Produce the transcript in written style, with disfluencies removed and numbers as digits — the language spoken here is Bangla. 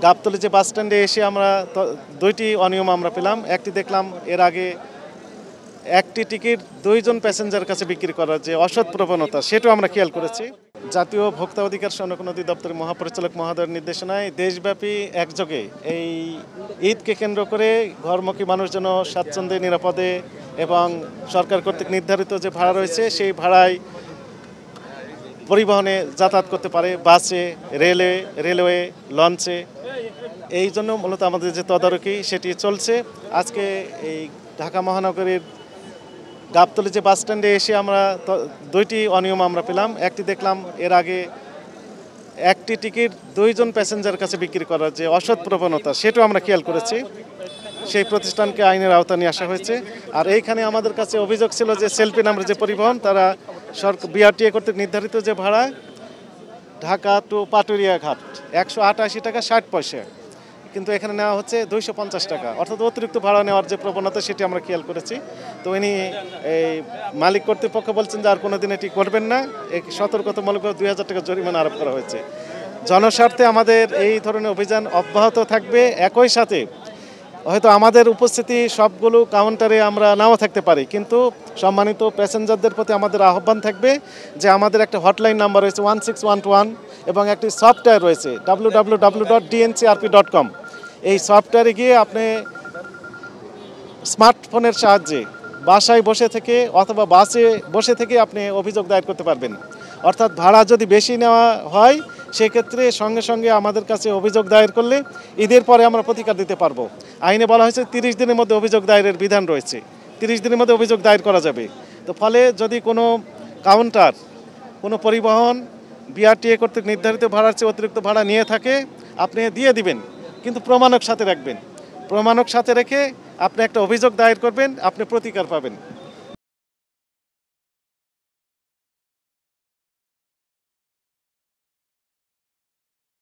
গাবতলী যে বাস স্ট্যান্ডে এসে আমরা দুইটি অনিয়ম আমরা পেলাম। একটি দেখলাম এর আগে একটি টিকিট দুইজন প্যাসেঞ্জার কাছে বিক্রি করার যে অসৎ প্রবণতা, সেটাও আমরা খেয়াল করেছি। জাতীয় ভোক্তা অধিকার সনক নদী দপ্তরের মহাপরিচালক মহোদয়ের নির্দেশনায় দেশব্যাপী একযোগে এই ঈদকে কেন্দ্র করে ঘরমুখী মানুষ যেন স্বাচ্ছন্দ্যে, নিরাপদে এবং সরকার কর্তৃক নির্ধারিত যে ভাড়া রয়েছে সেই ভাড়ায় পরিবহনে যাতায়াত করতে পারে, বাসে, রেলওয়ে, লঞ্চে। এই জন্য মূলত আমাদের যে তদারকি সেটি চলছে। আজকে এই ঢাকা মহানগরীর গাবতলী যে বাস স্ট্যান্ডে এসে আমরা দুইটি অনিয়ম আমরা পেলাম। একটি দেখলাম এর আগে একটি টিকিট দুইজন প্যাসেঞ্জার কাছে বিক্রি করার যে অসৎ প্রবণতা, সেটাও আমরা খেয়াল করেছি। সেই প্রতিষ্ঠানকে আইনের আওতায় নিয়ে আসা হয়েছে। আর এইখানে আমাদের কাছে অভিযোগ ছিল যে সেলফি নামের যে পরিবহন, তারা বিআরটিএ কর্তৃক নির্ধারিত যে ভাড়া ঢাকা টু পাটুরিয়া ঘাট 188 টাকা 60 পয়সা, কিন্তু এখানে নেওয়া হচ্ছে 250 টাকা, অর্থাৎ অতিরিক্ত ভাড়া নেওয়ার যে প্রবণতা সেটি আমরা খেয়াল করেছি। তো ইনি এই মালিক কর্তৃপক্ষ বলছেন যে আর কোনোদিন এটি করবেন না, এই সতর্কতামূলক 2000 টাকা জরিমানা আরোপ করা হয়েছে। জনস্বার্থে আমাদের এই ধরনের অভিযান অব্যাহত থাকবে। একই সাথে হয়তো আমাদের উপস্থিতি সবগুলো কাউন্টারে আমরা নাও থাকতে পারি, কিন্তু সম্মানিত প্যাসেঞ্জারদের প্রতি আমাদের আহ্বান থাকবে যে আমাদের একটা হটলাইন নাম্বার রয়েছে 16121 এবং একটি সফটওয়্যার রয়েছে www.dncrp.com। এই সফটওয়্যারে গিয়ে আপনি স্মার্টফোনের সাহায্যে বাসায় বসে থেকে অথবা বাসে বসে থেকে আপনি অভিযোগ দায়ের করতে পারবেন। অর্থাৎ ভাড়া যদি বেশি নেওয়া হয় সেক্ষেত্রে সঙ্গে সঙ্গে আমাদের কাছে অভিযোগ দায়ের করলে ঈদের পরে আমরা প্রতিকার দিতে পারবো। আইনে বলা হয়েছে 30 দিনের মধ্যে অভিযোগ দায়েরের বিধান রয়েছে, 30 দিনের মধ্যে অভিযোগ দায়ের করা যাবে। তো ফলে যদি কোনো কাউন্টার, কোনো পরিবহন বিআরটিএ কর্তৃক নির্ধারিত ভাড়ার চেয়ে অতিরিক্ত ভাড়া নিয়ে থাকে, আপনি দিয়ে দিবেন, কিন্তু প্রমাণক সাথে রাখবেন। প্রমাণক সাথে রেখে আপনি একটা অভিযোগ দায়ের করবেন, আপনি প্রতিকার পাবেন।